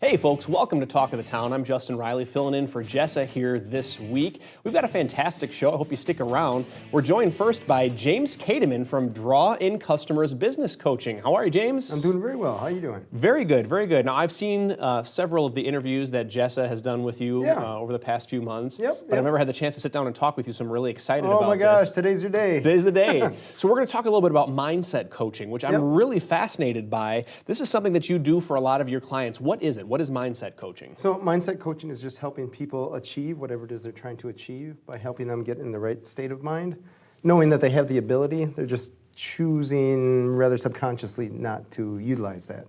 Hey folks, welcome to Talk of the Town. I'm Justin Riley, filling in for Jessa here this week. We've got a fantastic show. I hope you stick around. We're joined first by James Kademan from Draw In Customers Business Coaching. How are you, James? I'm doing very well. How are you doing? Very good, very good. Now, I've seen several of the interviews that Jessa has done with you over the past few months. But I've never had the chance to sit down and talk with you, so I'm really excited about this. Oh my gosh, today's your day. Today's the day. So we're going to talk a little bit about mindset coaching, which I'm really fascinated by. This is something that you do for a lot of your clients. What is it? What is mindset coaching? So mindset coaching is just helping people achieve whatever it is they're trying to achieve by helping them get in the right state of mind, knowing that they have the ability. They're just choosing rather subconsciously not to utilize that.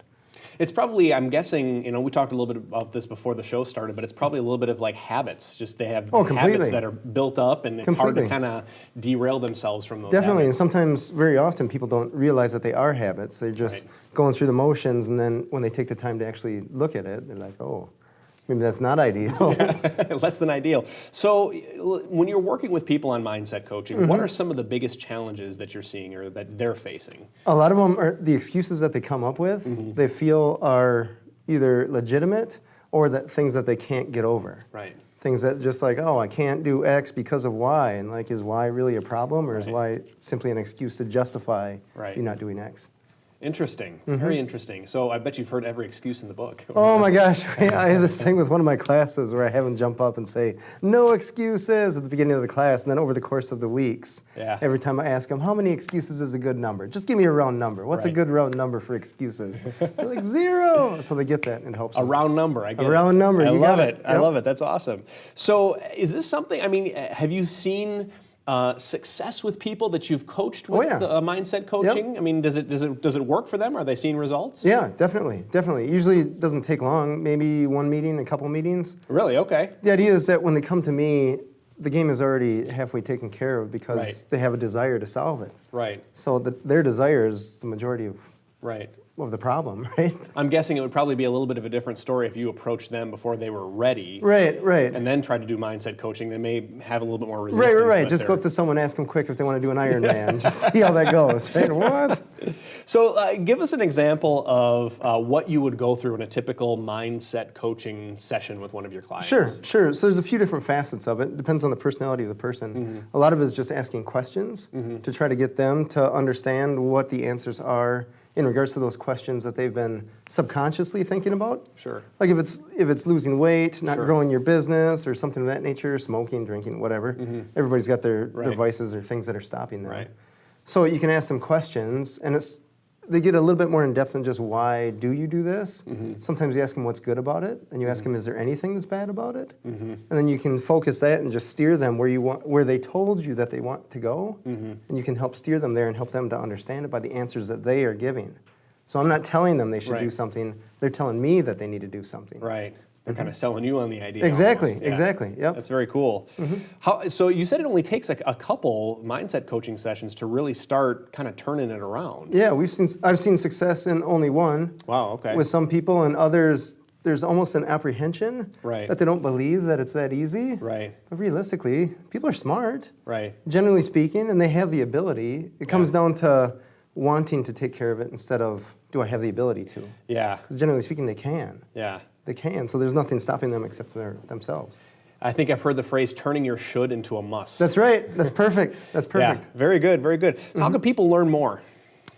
It's probably, I'm guessing, we talked a little bit about this before the show started, but it's probably a little bit of like habits. Just they have habits that are built up, and it's hard to kind of derail themselves from those Definitely, habits. And sometimes, very often, people don't realize that they are habits. They're just going through the motions, and then when they take the time to actually look at it, they're like, oh, maybe that's not ideal. Less than ideal. So when you're working with people on mindset coaching, what are some of the biggest challenges that you're seeing or that they're facing? A lot of them are the excuses that they come up with, they feel are either legitimate or that things that they can't get over. Right. Things that just like, oh, I can't do X because of Y. And like, is Y really a problem, or is Y simply an excuse to justify you not doing X? Interesting. Very interesting. So I bet you've heard every excuse in the book. Oh my gosh. I have this thing with one of my classes where I have them jump up and say, no excuses at the beginning of the class. And then over the course of the weeks, every time I ask them, how many excuses is a good number? Just give me a round number. What's a good round number for excuses? They're like 0. So they get that and it helps them. A round number. I get it. A round number. I love it. I love it. That's awesome. So is this something, I mean, have you seen success with people that you've coached with mindset coaching? I mean, does it work for them? Are they seeing results? Yeah, definitely. Usually it doesn't take long, maybe one meeting, a couple meetings. Really? Okay. The idea is that when they come to me, the game is already halfway taken care of because they have a desire to solve it. Right. So their desire is the majority of of the problem, right? I'm guessing it would probably be a little bit of a different story if you approached them before they were ready. Right. And then tried to do mindset coaching. They may have a little bit more resistance. Right. Just go up to someone, ask them quick if they want to do an Ironman. Just see how that goes, right? What? So give us an example of what you would go through in a typical mindset coaching session with one of your clients. Sure. So there's a few different facets of it. It depends on the personality of the person. A lot of it is just asking questions to try to get them to understand what the answers are in regards to those questions that they've been subconsciously thinking about. Sure. Like if it's losing weight, not growing your business, or something of that nature, smoking, drinking, whatever. Everybody's got their vices or things that are stopping them. So you can ask them questions, and they get a little bit more in depth than just why do you do this. Sometimes you ask them what's good about it, and you ask them, is there anything that's bad about it? And then you can focus that and just steer them where they told you that they want to go, and you can help steer them there and help them to understand it by the answers that they are giving. So I'm not telling them they should do something, they're telling me that they need to do something. Right. They're kind of selling you on the idea. Exactly. Yep. That's very cool. So you said it only takes a couple mindset coaching sessions to really start kind of turning it around. Yeah, I've seen success in only one. Wow, okay. With some people, and others, there's almost an apprehension that they don't believe that it's that easy. Right. But realistically, people are smart. Right. Generally speaking, and they have the ability. It comes down to wanting to take care of it instead of, do I have the ability to? Yeah. Because generally speaking, they can. Yeah. They can, so there's nothing stopping them except for themselves. I think I've heard the phrase turning your should into a must. That's right. That's perfect. Yeah, very good. So how can people learn more?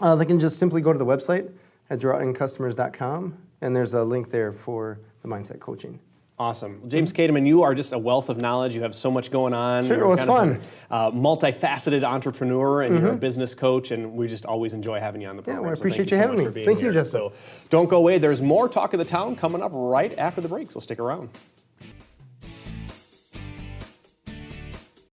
They can just simply go to the website at drawincustomers.com, and there's a link there for the mindset coaching. Awesome. James Kademan, you are just a wealth of knowledge. You have so much going on. Sure, it was fun. Multifaceted entrepreneur, and you're a business coach, and we just always enjoy having you on the program. Yeah, well, I appreciate you having me. Thank you, Justin. So don't go away. There's more Talk of the Town coming up right after the break, so stick around.